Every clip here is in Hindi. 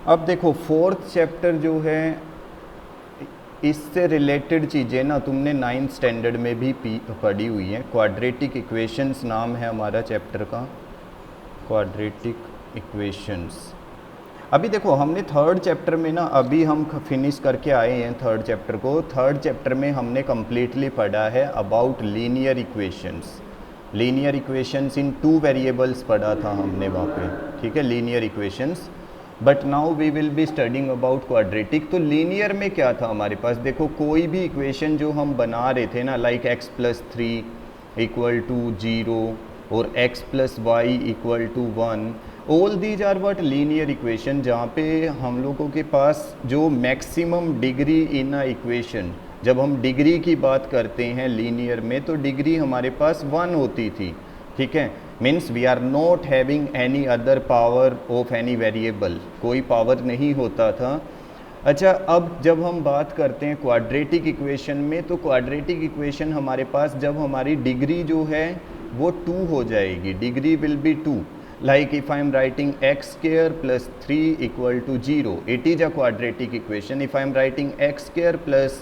अब देखो फोर्थ चैप्टर जो है इससे रिलेटेड चीज़ें ना तुमने 9th स्टैंडर्ड में भी पढ़ी हुई हैं। क्वाड्रेटिक इक्वेशंस नाम है हमारा चैप्टर का, क्वाड्रेटिक इक्वेशंस। अभी देखो हमने थर्ड चैप्टर में ना अभी हम फिनिश करके आए हैं थर्ड चैप्टर को। थर्ड चैप्टर में हमने कम्प्लीटली पढ़ा है about linear equations. Linear equations in 2 variables पढ़ा था हमने वहाँ पे, ठीक है, लीनियर इक्वेशंस। But now we will be studying about quadratic. तो लीनियर में क्या था हमारे पास, देखो कोई भी इक्वेशन जो हम बना रहे थे ना, लाइक x+3 इक्वल टू 0 और x+y equal to 1, all these are what linear equation, जहाँ पे हम लोगों के पास जो maximum degree in a equation, जब हम डिग्री की बात करते हैं लीनियर में तो डिग्री हमारे पास 1 होती थी, ठीक है। Means we are not having any other power of any variable, कोई पावर नहीं होता था। अच्छा, अब जब हम बात करते हैं क्वाड्रेटिक इक्वेशन में, तो क्वाड्रेटिक इक्वेशन हमारे पास जब हमारी डिग्री जो है वो 2 हो जाएगी, degree will be 2। Like if I am writing x square plus 3 equal to 0, it is a quadratic equation. If I am writing x square plus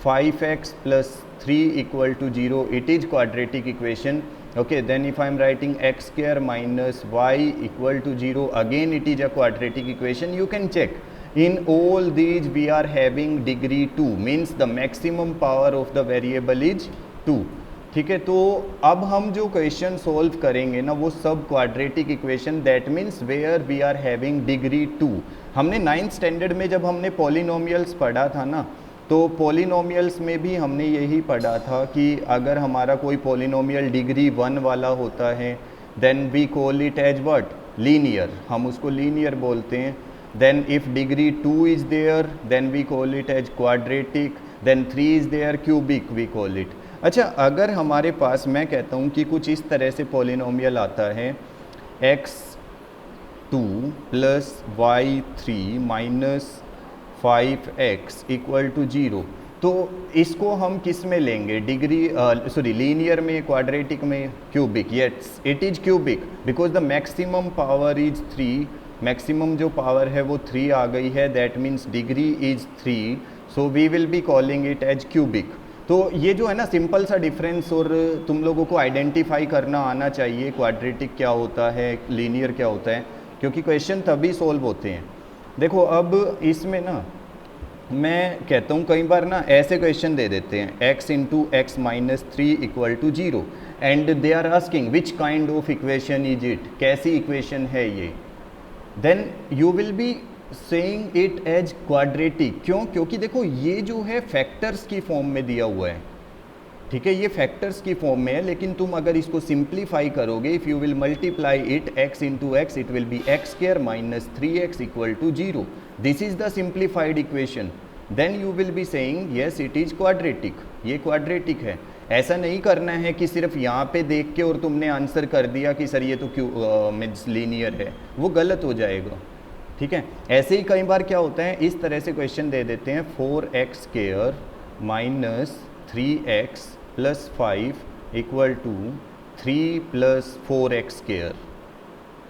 5x plus 3 equal to 0, it is quadratic equation. Okay, then if I am writing x square minus y equal to 0, again it is a quadratic equation. You can check. In all these we are having degree 2, means the maximum power of the variable is 2. ठीक है, तो अब हम जो क्वेश्चन सोल्व करेंगे ना वो सब quadratic equation, that means where we are having degree 2। हमने 9th स्टैंडर्ड में जब हमने पॉलिनोमियल्स पढ़ा था ना, तो पॉलिनोमियल्स में भी हमने यही पढ़ा था कि अगर हमारा कोई पॉलिनोमियल डिग्री 1 वाला होता है then we call it as what, linear, हम उसको लीनियर बोलते हैं। Then if degree 2 is there then we call it as quadratic, then 3 is there cubic we call it. अच्छा, अगर हमारे पास मैं कहता हूँ कि कुछ इस तरह से पॉलिनोमियल आता है x2 plus y3 minus 5x equal to 0, तो इसको हम किस में लेंगे, डिग्री लीनियर में, क्वाड्रेटिक में, cubic? Yes, it is cubic because the maximum power is 3, maximum जो पावर है वो 3 आ गई है, that means degree is 3, so we will be calling it as cubic. तो ये जो है ना सिंपल सा डिफरेंस, और तुम लोगों को आइडेंटिफाई करना आना चाहिए क्वाड्रेटिक क्या होता है, लीनियर क्या होता है, क्योंकि क्वेश्चन तभी सॉल्व होते हैं। देखो अब इसमें ना मैं कहता हूँ कई बार ना ऐसे क्वेश्चन दे देते हैं x into x minus 3 equal to 0 and they are asking which kind of equation is it, कैसी इक्वेशन है ये, then you will be saying it as quadratic. क्यों? क्योंकि देखो ये जो है फैक्टर्स की फॉर्म में दिया हुआ है, ठीक है, ये फैक्टर्स की फॉर्म में है, लेकिन तुम अगर इसको सिंप्लीफाई करोगे, if you will multiply it x into x, it will be x square minus 3x equal to 0। This is the simplified equation, then you will be saying yes it is quadratic, ये क्वाड्रेटिक है। ऐसा नहीं करना है कि सिर्फ यहाँ पे देख के और तुमने आंसर कर दिया कि सर ये तो क्यों मीन्स लीनियर है, वो गलत हो जाएगा, ठीक है। ऐसे ही कई बार क्या होता है, इस तरह से क्वेश्चन दे देते हैं 4x square minus 3x plus 5 equal to 3 plus 4x square.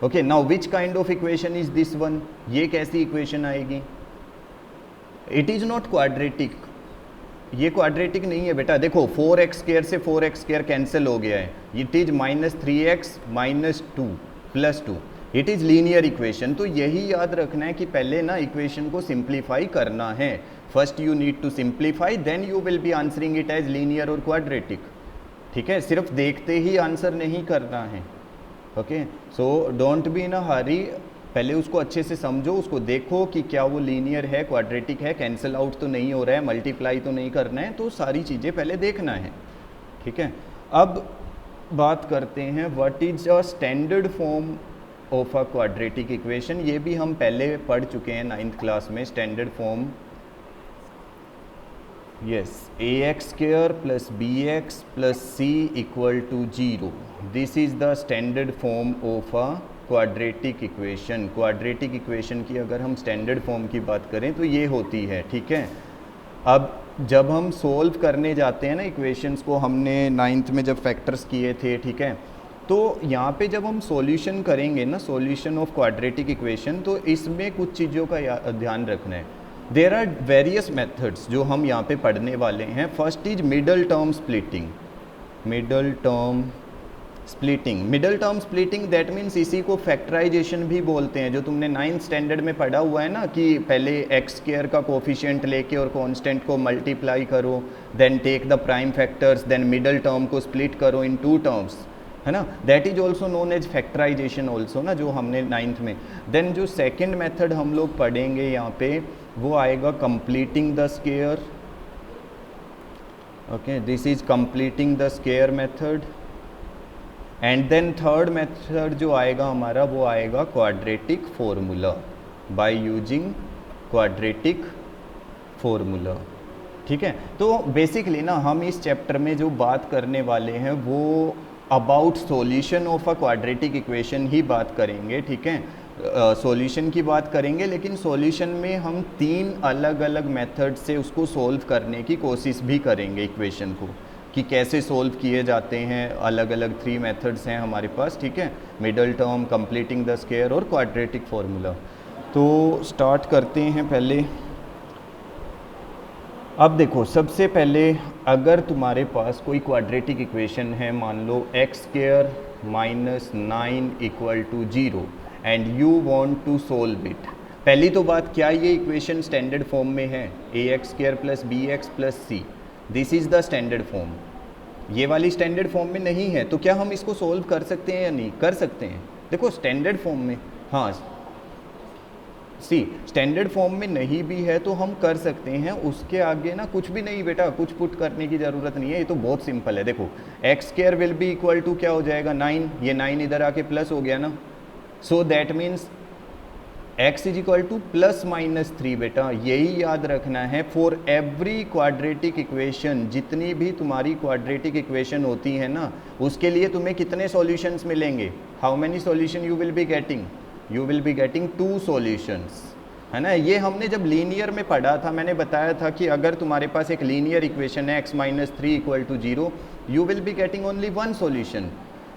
Okay, now which kind of equation is this one, ये कैसी इक्वेशन आएगी? इट इज नॉट क्वाड्रेटिक, ये क्वाड्रेटिक नहीं है बेटा। देखो 4x स्क्वायर से 4x स्क्वायर कैंसिल हो गया है, it is minus 3x minus 2 plus 2, it is linear equation. तो यही याद रखना है कि पहले ना इक्वेशन को सिंप्लीफाई करना है, first you need to simplify then you will be answering it as linear और क्वाड्रेटिक, ठीक है, सिर्फ देखते ही आंसर नहीं करना है। Okay, so don't be in a hurry, पहले उसको अच्छे से समझो, उसको देखो कि क्या वो लीनियर है, क्वाड्रेटिक है, कैंसिल आउट तो नहीं हो रहा है, मल्टीप्लाई तो नहीं करना है, तो सारी चीज़ें पहले देखना है, ठीक है। अब बात करते हैं what is a standard form of a quadratic equation. ये भी हम पहले पढ़ चुके हैं 9th क्लास में, standard form, yes, ax square plus bx plus c equal to 0, this is the standard form of a quadratic equation. Quadratic equation की अगर हम स्टैंडर्ड फॉर्म की बात करें तो ये होती है, ठीक है। अब जब हम सोल्व करने जाते हैं ना इक्वेशंस को, हमने 9th में जब फैक्टर्स किए थे, ठीक है, तो यहाँ पे जब हम सॉल्यूशन करेंगे ना, सॉल्यूशन ऑफ क्वाड्रेटिक इक्वेशन, तो इसमें कुछ चीज़ों का ध्यान रखना है। देयर आर वेरियस मेथड्स जो हम यहाँ पे पढ़ने वाले हैं। First is middle term splitting. Middle term splitting that means इसी को फैक्टराइजेशन भी बोलते हैं, जो तुमने 9th स्टैंडर्ड में पढ़ा हुआ है ना, कि पहले एक्स स्क्वायर का कोफिशिएंट लेके और कांस्टेंट को मल्टीप्लाई करो, then take the prime factors, then middle term को स्प्लिट करो इन 2 टर्म्स, है ना। That is also known as factorisation also ना, जो हमने 9th में। देन जो सेकेंड मेथड हम लोग पढ़ेंगे यहाँ पे, वो आएगा completing the square. Okay, this is completing the square method. And then third method जो आएगा हमारा, वो आएगा quadratic formula, by using quadratic formula. ठीक है, तो बेसिकली ना हम इस चैप्टर में जो बात करने वाले हैं वो about solution of a quadratic equation ही बात करेंगे। ठीक है, सॉल्यूशन की बात करेंगे, लेकिन सॉल्यूशन में हम 3 अलग अलग मेथड से उसको सोल्व करने की कोशिश भी करेंगे इक्वेशन को, कि कैसे सोल्व किए जाते हैं। अलग अलग 3 मेथड्स हैं हमारे पास। ठीक है, middle term, completing the square और क्वाड्रेटिक फॉर्मूला। तो स्टार्ट करते हैं पहले। अब देखो, सबसे पहले अगर तुम्हारे पास कोई क्वाड्रेटिक इक्वेशन है, मान लो x square minus 9 equal to 0 and you want to solve it. पहली तो बात, क्या ये इक्वेशन स्टैंडर्ड फॉर्म में है? A x square plus b x plus c, this is the standard form. ये वाली स्टैंडर्ड फॉर्म में नहीं है, तो क्या हम इसको सोल्व कर सकते हैं या नहीं? कर सकते हैं। देखो स्टैंडर्ड फॉर्म में, हाँ स्टैंडर्ड फॉर्म में नहीं भी है तो हम कर सकते हैं। उसके आगे ना कुछ भी नहीं बेटा, कुछ पुट करने की ज़रूरत नहीं है, ये तो बहुत सिंपल है। देखो x square will be equal to क्या हो जाएगा? 9। ये 9 इधर आके प्लस हो गया ना, so that means x is equal two plus minus 3। बेटा यही याद रखना है फॉर एवरी क्वाड्रेटिक इक्वेशन। जितनी भी तुम्हारी क्वाड्रेटिक इक्वेशन होती है ना, उसके लिए तुम्हें कितने सॉल्यूशंस मिलेंगे? How many solution you will be getting? You will be getting 2 solutions, है ना। ये हमने जब लीनियर में पढ़ा था, मैंने बताया था कि अगर तुम्हारे पास एक लीनियर इक्वेशन है x minus 3 equal to 0, you will be getting only 1 solution.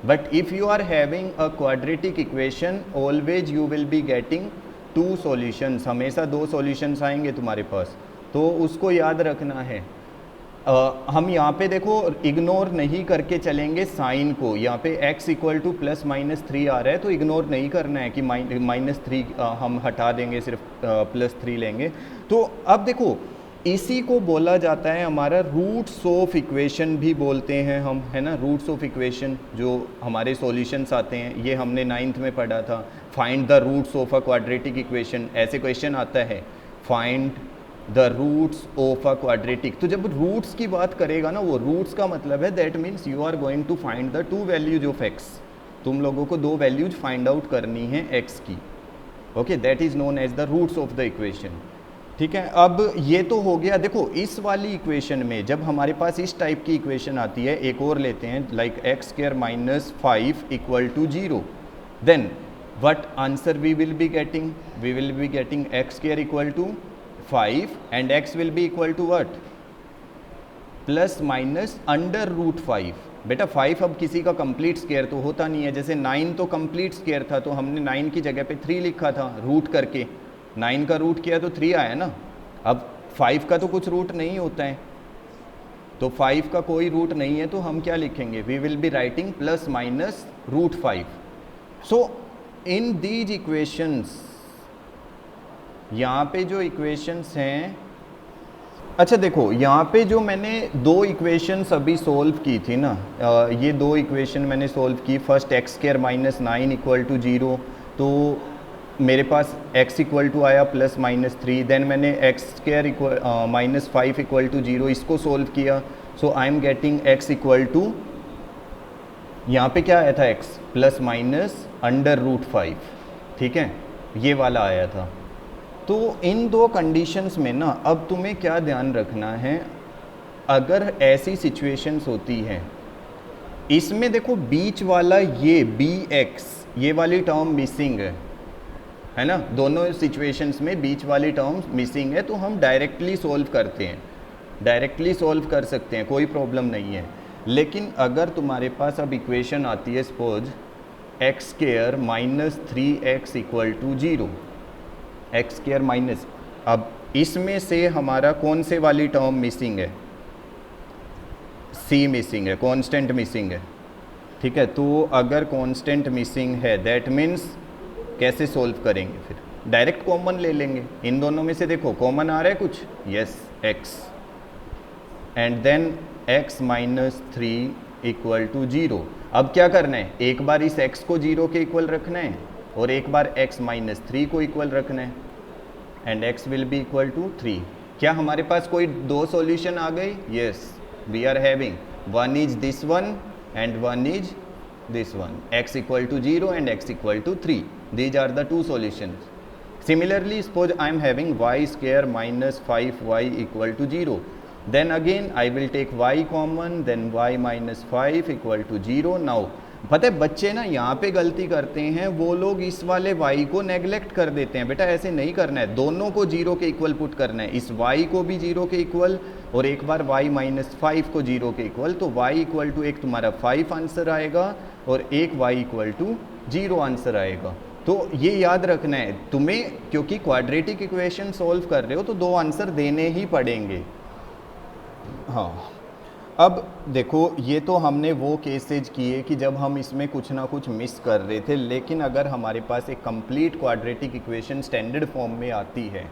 But if you are having a quadratic equation, always you will be getting 2 solutions. हमेशा 2 सॉल्यूशंस आएंगे तुम्हारे पास, तो उसको याद रखना है। हम यहाँ पे देखो इग्नोर नहीं करके चलेंगे साइन को। यहाँ पे x equal two plus minus 3 आ रहा है, तो इग्नोर नहीं करना है कि माइनस 3 हम हटा देंगे, सिर्फ प्लस 3 लेंगे। तो अब देखो, इसी को बोला जाता है हमारा रूट्स ऑफ इक्वेशन भी बोलते हैं हम, है ना। रूट्स ऑफ इक्वेशन जो हमारे सॉल्यूशंस आते हैं, ये हमने 9th में पढ़ा था। Find the roots of a quadratic equation, ऐसे क्वेश्चन आता है, find the roots of a quadratic. तो जब रूट्स की बात करेगा ना, वो रूट्स का मतलब है that means you are going to find the 2 values of x। तुम लोगों को 2 वैल्यूज फाइंड आउट करनी है x की। Okay, that is known as the roots of the equation. ठीक है, अब ये तो हो गया। देखो इस वाली इक्वेशन में जब हमारे पास इस टाइप की इक्वेशन आती है, एक और लेते हैं, like x square minus 5 equal to 0, then what answer we will be getting? We will be getting x square equal to 5 and x will be equal to what? Plus minus under root 5। बेटा 5 अब किसी का कंप्लीट स्क्वायर तो होता नहीं है। जैसे 9 तो कंप्लीट स्क्वायर था, तो हमने 9 की जगह पे 3 लिखा था रूट करके। 9 का रूट किया तो 3 आया ना। अब 5 का तो कुछ रूट नहीं होता है, तो 5 का कोई रूट नहीं है, तो हम क्या लिखेंगे? We will be writing plus minus root 5। So in these equations, यहाँ पे जो इक्वेशंस हैं, अच्छा देखो यहाँ पे जो मैंने 2 इक्वेशंस अभी सोल्व की थी ना, ये 2 इक्वेशन मैंने सोल्व की। First x square minus 9 equal to 0, तो मेरे पास x इक्वल टू आया प्लस माइनस 3। देन मैंने x square equal minus 5 equal to 0, इसको सोल्व किया। So I am getting x equal to, यहाँ पे क्या आया था? x plus minus under root 5। ठीक है, ये वाला आया था। तो इन 2 कंडीशंस में ना, अब तुम्हें क्या ध्यान रखना है, अगर ऐसी सिचुएशंस होती हैं, इसमें देखो बीच वाला ये bx, ये वाली टर्म मिसिंग है ना। दोनों सिचुएशंस में बीच वाली टर्म मिसिंग है, तो हम डायरेक्टली सोल्व करते हैं, डायरेक्टली सोल्व कर सकते हैं, कोई प्रॉब्लम नहीं है। लेकिन अगर तुम्हारे पास अब इक्वेशन आती है suppose x square minus 3x equal to 0, x square minus, अब इसमें से हमारा कौन से वाली टर्म मिसिंग है, सी मिसिंग है, कांस्टेंट मिसिंग है, ठीक है। तो अगर कांस्टेंट मिसिंग है दैट मीन्स कैसे सोल्व करेंगे, फिर डायरेक्ट कॉमन ले लेंगे इन दोनों में से। देखो कॉमन आ रहा है कुछ, yes x, and then x minus 3 equal to 0। अब क्या करना है, एक बार इस x को 0 के इक्वल रखना है और एक बार x माइनस 3 को इक्वल रखना है, and x will be equal to 3। क्या हमारे पास कोई दो सॉल्यूशन आ गई, yes we are having, one is this one and one is this one, x equal to 0 and x equal to 3. These are the two solutions. Similarly, suppose I am having y square minus 5y equal to 0. Then again I will take y common, then y minus 5 equal to 0. Now पता है बच्चे ना यहाँ पे गलती करते हैं, वो लोग इस वाले y को नेग्लेक्ट कर देते हैं। बेटा ऐसे नहीं करना है, दोनों को 0 के इक्वल पुट करना है, इस y को भी 0 के इक्वल और एक बार y माइनस 5 को 0 के इक्वल। तो y इक्वल टू एक तुम्हारा 5 आंसर आएगा और एक y इक्वल टू 0 आंसर आएगा। तो ये याद रखना है तुम्हें, क्योंकि क्वाड्रेटिक इक्वेशन सॉल्व कर रहे हो तो दो आंसर देने ही पड़ेंगे। हाँ, अब देखो ये तो हमने वो केसेज किए कि जब हम इसमें कुछ ना कुछ मिस कर रहे थे, लेकिन अगर हमारे पास एक complete quadratic equation standard form में आती है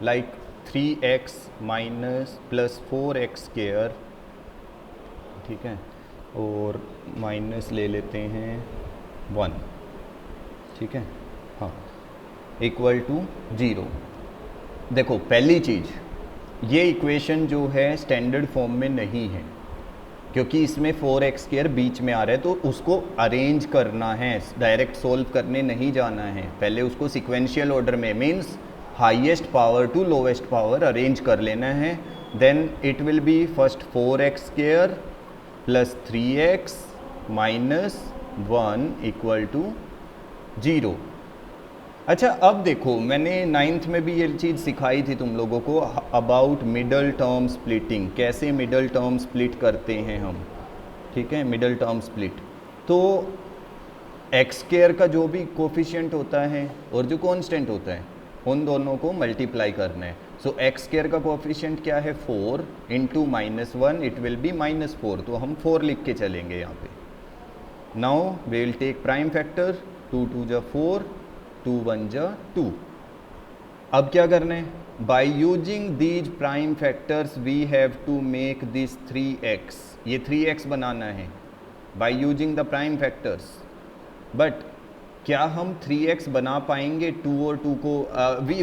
like 3x minus plus 4x square, ठीक है, और माइनस ले लेते हैं 1, ठीक है, हाँ, इक्वल टू 0। देखो पहली चीज़, ये इक्वेशन जो है स्टैंडर्ड फॉर्म में नहीं है, क्योंकि इसमें 4x स्क्वायर बीच में आ रहा है, तो उसको अरेंज करना है, डायरेक्ट सोल्व करने नहीं जाना है, पहले उसको सिक्वेंशियल ऑर्डर में, means highest power to lowest power arrange कर लेना है। Then it will be first 4x square plus 3x minus 1 equal to 0। अच्छा अब देखो मैंने 9th में भी ये चीज़ सिखाई थी तुम लोगों को अबाउट मिडल टर्म स्प्लिटिंग, कैसे मिडल टर्म स्प्लिट करते हैं हम, ठीक है, मिडल टर्म स्प्लिट। तो एक्स स्क्वायर का जो भी कोफिशिएंट होता है और जो कांस्टेंट होता है उन दोनों को मल्टीप्लाई करना है। सो एक्स स्क्वायर का कोफिशिएंट क्या है 4 into minus 1, it will be minus 4, तो हम 4 लिख के चलेंगे यहाँ पे। Now we will take prime factor, 2 2 जा 4, 2 1 जा 2। अब क्या करना है, by using these prime factors we have to make this 3x, ये 3x बनाना है by using the prime factors. But क्या हम 3x बना पाएंगे 2 और 2 को,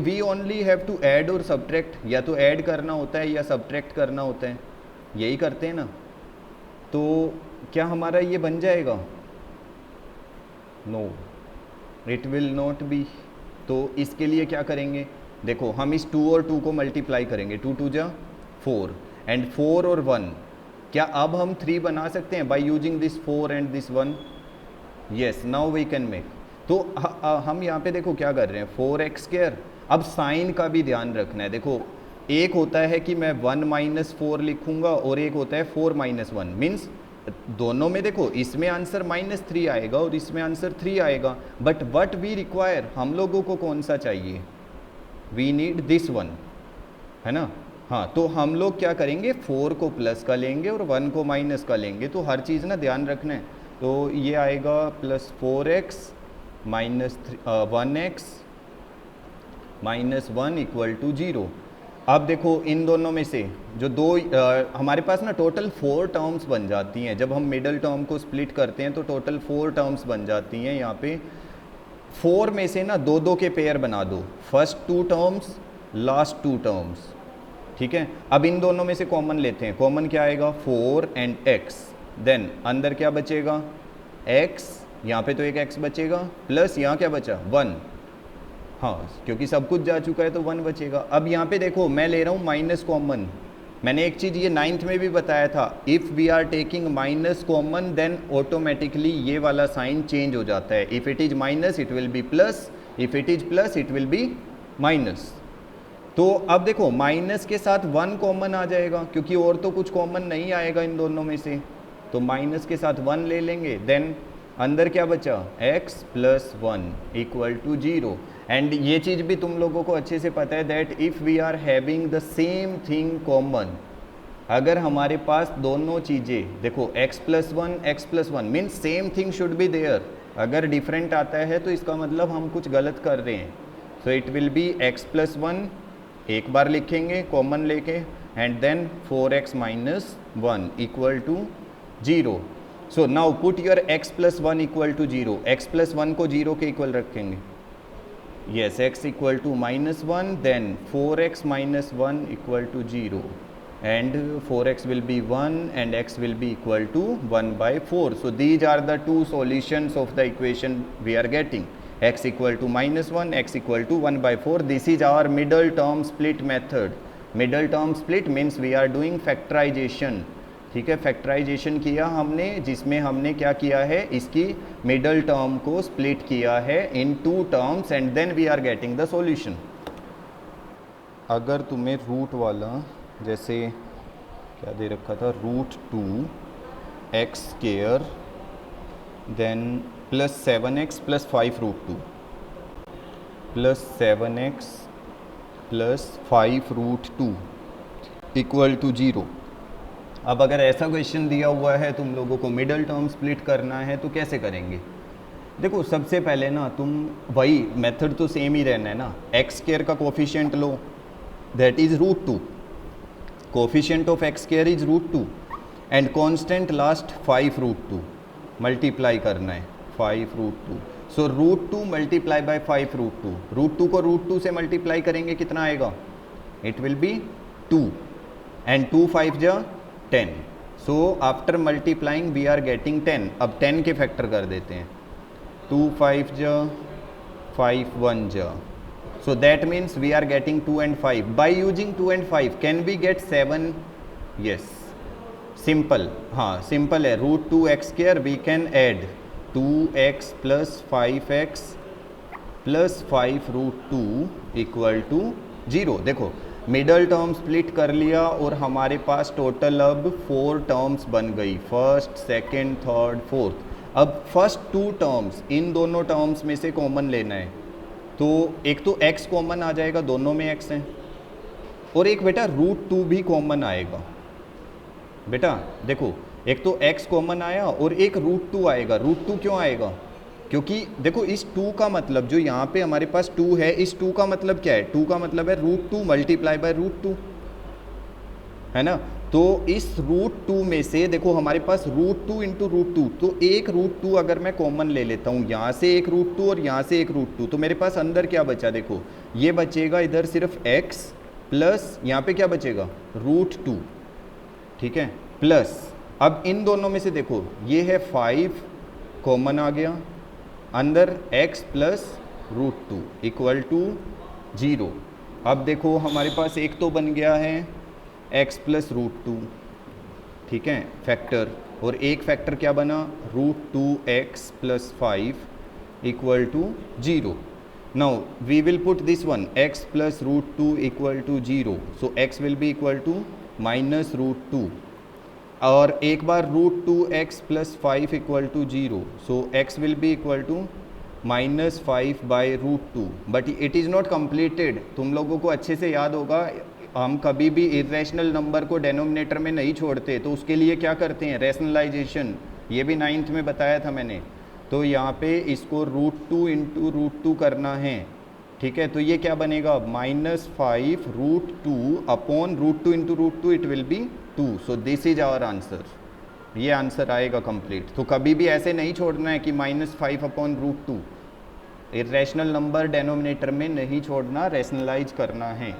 we only have to add और सब्ट्रैक्ट, या तो ऐड करना होता है या सब्ट्रैक्ट करना होता है, यही करते हैं ना। तो क्या हमारा ये बन जाएगा, no it will not be. तो इसके लिए क्या करेंगे, देखो हम इस 2 और 2 को मल्टीप्लाई करेंगे, 2 2 जा 4 एंड 4 और 1, क्या अब हम 3 बना सकते हैं by using this 4 and this 1, yes now we can make. तो हम यहाँ पे देखो क्या कर रहे हैं, 4x स्क्वायर। अब साइन का भी ध्यान रखना है, देखो एक होता है कि मैं 1 माइनस 4 लिखूंगा और एक होता है 4 माइनस 1, मीन्स दोनों में देखो इसमें आंसर -3 आएगा और इसमें आंसर 3 आएगा, बट व्हाट वी रिक्वायर, हम लोगों को कौन सा चाहिए, वी नीड दिस वन, है ना। हाँ, तो हम लोग क्या करेंगे, 4 को प्लस का लेंगे और 1 को माइनस का लेंगे, तो हर चीज़ ना ध्यान रखना है। तो ये आएगा plus 4x minus 1x minus 1 equal to 0। अब देखो इन दोनों में से जो दो हमारे पास ना टोटल 4 टर्म्स बन जाती हैं, जब हम मिडल टर्म को स्प्लिट करते हैं तो टोटल 4 टर्म्स बन जाती हैं। यहाँ पे 4 में से ना 2 2 के पेयर बना दो, फर्स्ट 2 टर्म्स लास्ट 2 टर्म्स, ठीक है। अब इन दोनों में से कॉमन लेते हैं, कॉमन क्या आएगा 4 एंड x, देन अंदर क्या बचेगा x, यहाँ पे तो एक x बचेगा, प्लस यहाँ क्या बचा 1, हाँ क्योंकि सब कुछ जा चुका है तो 1 बचेगा। अब यहाँ पे देखो मैं ले रहा हूँ माइनस कॉमन, मैंने एक चीज़ ये 9th में भी बताया था, if we are taking minus common then automatically ये वाला साइन चेंज हो जाता है, if it is minus it will be plus, if it is plus it will be minus. तो अब देखो माइनस के साथ 1 कॉमन आ जाएगा, क्योंकि और तो कुछ कॉमन नहीं आएगा इन दोनों में से, तो माइनस के साथ 1 ले लेंगे, देन अंदर क्या बचा x plus 1 equal to 0। And ये चीज़ भी तुम लोगों को अच्छे से पता है that if we are having the same thing common, अगर हमारे पास दोनों चीज़ें देखो x plus 1 means same thing should be there, अगर डिफरेंट आता है तो इसका मतलब हम कुछ गलत कर रहे हैं। So it will be x plus 1 एक बार लिखेंगे कॉमन लेके, and then 4x minus 1 equal to 0। So now put your x plus 1 equal to 0, x plus 1 को 0 के इक्वल रखेंगे, yes x equal to minus 1, then 4x minus 1 equal to 0 and 4x will be 1 and x will be equal to 1 by 4. So these are the two solutions of the equation we are getting, x equal to minus 1, x equal to 1 by 4. This is our middle term split method. Middle term split means we are doing factorization, ठीक है, फैक्टराइजेशन किया हमने, जिसमें हमने क्या किया है, इसकी मिडल टर्म को स्प्लिट किया है in 2 terms and then we are getting the solution. अगर तुम्हें रूट वाला जैसे क्या दे रखा था, √2x² then plus 7x plus 5√2 plus 7x plus 5√2 equal to 0। अब अगर ऐसा क्वेश्चन दिया हुआ है तुम लोगों को मिडल टर्म स्प्लिट करना है तो कैसे करेंगे? देखो सबसे पहले ना तुम वही मेथड तो सेम ही रहना है ना, x² का coefficient low that is √2, coefficient of x² is √2 and constant last 5√2 multiply करना है 5√2। सो √2 मल्टीप्लाई बाय 5√2, √2 को √2 से मल्टीप्लाई करेंगे कितना आएगा, इट विल बी 2 एंड 2 5 जा 10। So after multiplying we are getting 10। अब 10 के फैक्टर कर देते हैं, 2 5 जा 5 1 जा, so that means we are getting 2 and 5. By using 2 and 5 can we get 7? Yes, simple, हाँ simple है, √2x² we can add 2x plus 5x plus 5√2 equal to 0। देखो मिडल टर्म स्प्लिट कर लिया और हमारे पास टोटल अब 4 टर्म्स बन गई, फर्स्ट सेकेंड थर्ड फोर्थ। अब फर्स्ट 2 टर्म्स, इन दोनों टर्म्स में से कॉमन लेना है, तो एक तो x कॉमन आ जाएगा, दोनों में x है, और एक बेटा √2 भी कॉमन आएगा। बेटा देखो एक तो x कॉमन आया और एक √2 आएगा। √2 क्यों आएगा? क्योंकि देखो इस 2 का मतलब जो यहाँ पे हमारे पास 2 है, इस 2 का मतलब क्या है, 2 का मतलब है √2 मल्टीप्लाई बाय √2, है ना। तो इस √2 में से देखो हमारे पास √2 इंटू √2, तो एक √2 अगर मैं कॉमन ले लेता हूँ, यहाँ से एक √2 और यहाँ से एक √2, तो मेरे पास अंदर क्या बचा, देखो ये बचेगा इधर सिर्फ x प्लस यहाँ पे क्या बचेगा √2, ठीक है, प्लस अब इन दोनों में से देखो ये है 5 कॉमन आ गया, अंदर x प्लस √2 इक्वल टू 0। अब देखो हमारे पास एक तो बन गया है x प्लस √2, ठीक है, फैक्टर, और एक फैक्टर क्या बना √2x plus 5 equal to 0। Now we will put this one x plus √2 equal to 0, so x will be equal to minus √2, और एक बार √2x plus 5 equal to 0, so x will be equal to minus 5 by √2, but it is not completed. तुम लोगों को अच्छे से याद होगा हम कभी भी इरेशनल नंबर को डेनोमिनेटर में नहीं छोड़ते, तो उसके लिए क्या करते हैं, रैशनलाइजेशन, ये भी 9th में बताया था मैंने। तो यहाँ पे इसको √2 इंटू √2 करना है, ठीक है, तो ये क्या बनेगा -5 √2 upon √2 into √2, it will be 2। So this is our answer, ये आंसर आएगा कंप्लीट। तो कभी भी ऐसे नहीं छोड़ना है कि -5 अपॉन √2, इरेशनल नंबर डेनोमिनेटर में नहीं छोड़ना, रैशनलाइज करना है।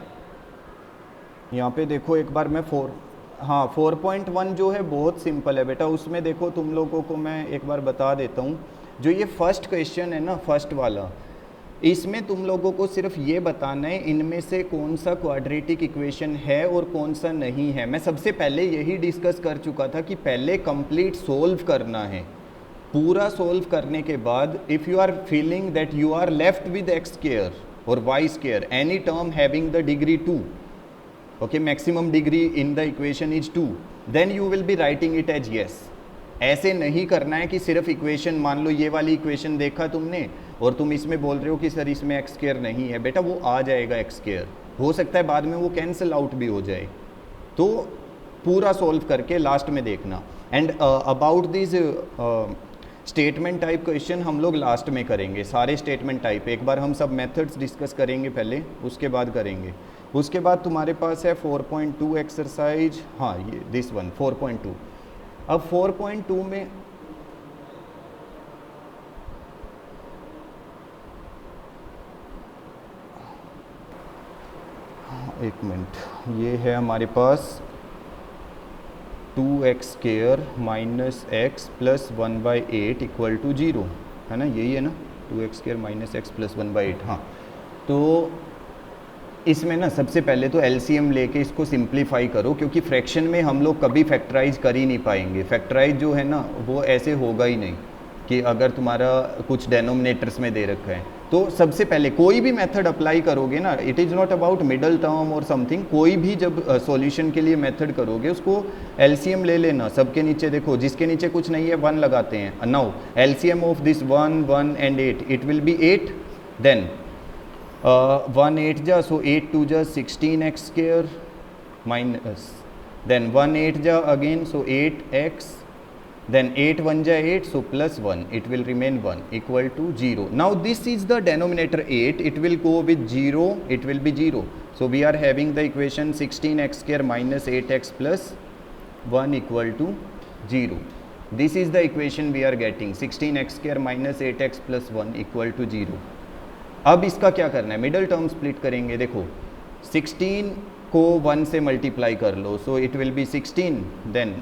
यहाँ पे देखो एक बार मैं 4.1 जो है बहुत सिंपल है बेटा, उसमें देखो तुम लोगों को मैं एक बार बता देता हूँ, जो ये फर्स्ट क्वेश्चन है ना, फर्स्ट वाला, इसमें तुम लोगों को सिर्फ ये बताना है इनमें से कौन सा क्वाड्रेटिक इक्वेशन है और कौन सा नहीं है। मैं सबसे पहले यही डिस्कस कर चुका था कि पहले कंप्लीट सोल्व करना है, पूरा सोल्व करने के बाद if you are feeling that you are left with x² और y² any term having the degree 2, okay, maximum degree in the equation is 2, then you will be writing it as yes, ऐसे नहीं करना है कि सिर्फ इक्वेशन, मान लो ये वाली इक्वेशन देखा तुमने और तुम इसमें बोल रहे हो कि सर इसमें एक्स स्क्वायर नहीं है, बेटा वो आ जाएगा एक्स स्क्वायर, हो सकता है बाद में वो कैंसिल आउट भी हो जाए, तो पूरा सॉल्व करके लास्ट में देखना। And about this statement type question हम लोग लास्ट में करेंगे, सारे स्टेटमेंट टाइप, एक बार हम सब मेथड्स डिस्कस करेंगे पहले, उसके बाद करेंगे। उसके बाद तुम्हारे पास है 4.2 एक्सरसाइज, हाँ ये दिस वन 4.2। अब 4.2 में एक मिनट, ये है हमारे पास 2x square minus x plus 1/8 equal to 0, है ना, यही है ना, 2x square minus x plus 1/8। हाँ, तो इसमें ना सबसे पहले तो एलसीएम लेके इसको सिंप्लीफाई करो, क्योंकि फ्रैक्शन में हम लोग कभी फैक्टराइज कर ही नहीं पाएंगे। फैक्टराइज जो है ना वो ऐसे होगा ही नहीं कि अगर तुम्हारा कुछ डेनोमिनेटर्स में दे रखा है। तो सबसे पहले कोई भी मेथड अप्लाई करोगे ना, it is not about middle term और समथिंग, कोई भी जब सॉल्यूशन के लिए मेथड करोगे उसको एलसीएम ले लेना। सबके नीचे देखो, जिसके नीचे कुछ नहीं है 1 लगाते हैं। Now LCM of this 1, 1 and 8, it will be 8, then 1 8 जा, so 8 2 जा 16x square minus, then 1 8 जा again, so 8x, then 8 1 ja 8, so plus 1, it will remain 1 equal to 0. Now this is the denominator 8, it will go with 0, it will be 0. So we are having the equation 16x square minus 8x plus 1 equal to 0. This is the equation we are getting, 16x square minus 8x plus 1 equal to 0. अब इसका क्या करना है, मिडल टर्म स्प्लिट करेंगे। देखो 16 को 1 से मल्टीप्लाई कर लो, so it will be 16, then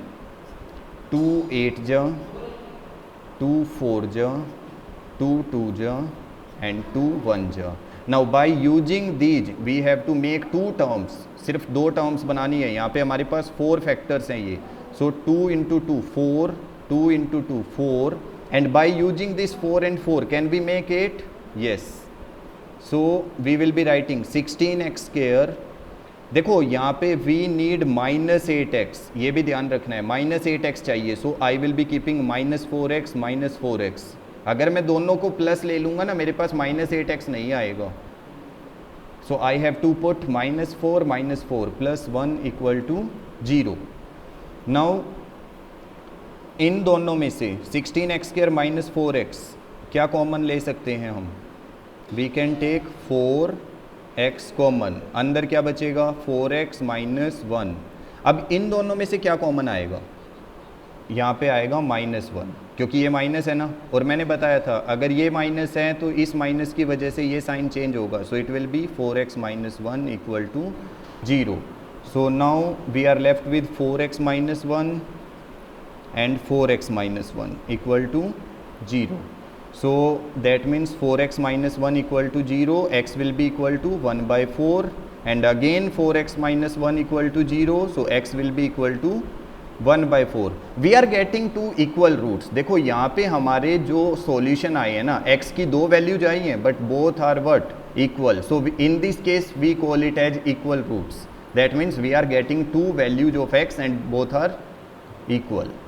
2 8 जा, 2 4 जा, 2 2 जा एंड 2 1 जा। Now by using these we have to make 2 terms, सिर्फ 2 टर्म्स बनानी है। यहाँ पे हमारे पास 4 फैक्टर्स हैं ये, so 2 into 2 4, 2 into 2 4, and by using this 4 and 4 can we make 8? Yes. So we will be writing 16x square, देखो यहाँ पे we need minus 8x, ये भी ध्यान रखना है, minus 8x चाहिए, so I will be keeping minus 4x minus 4x। अगर मैं दोनों को प्लस ले लूँगा ना, मेरे पास minus 8x नहीं आएगा, so I have to put minus 4 plus 1 equal to 0। Now इन दोनों में से 16x square minus 4x क्या कॉमन ले सकते हैं हम? We can take 4x common, अंदर क्या बचेगा 4x minus 1। अब इन दोनों में से क्या कॉमन आएगा? यहाँ पे आएगा -1, क्योंकि ये माइनस है ना, और मैंने बताया था अगर ये माइनस है तो इस माइनस की वजह से ये साइन चेंज होगा, so it will be 4x minus 1 equal to 0। So now we are left with 4x minus 1 and 4x minus 1 equal to 0। So that means 4x minus 1 equal to 0, x will be equal to 1/4, and again 4x minus 1 equal to 0, so x will be equal to 1/4। We are getting two equal roots। देखो यहाँ पे हमारे जो सॉल्यूशन आए हैं ना, x की 2 वैल्यूज आई हैं, but both are what? Equal। So in this case we call it as equal roots। That means we are getting 2 values of x and both are equal।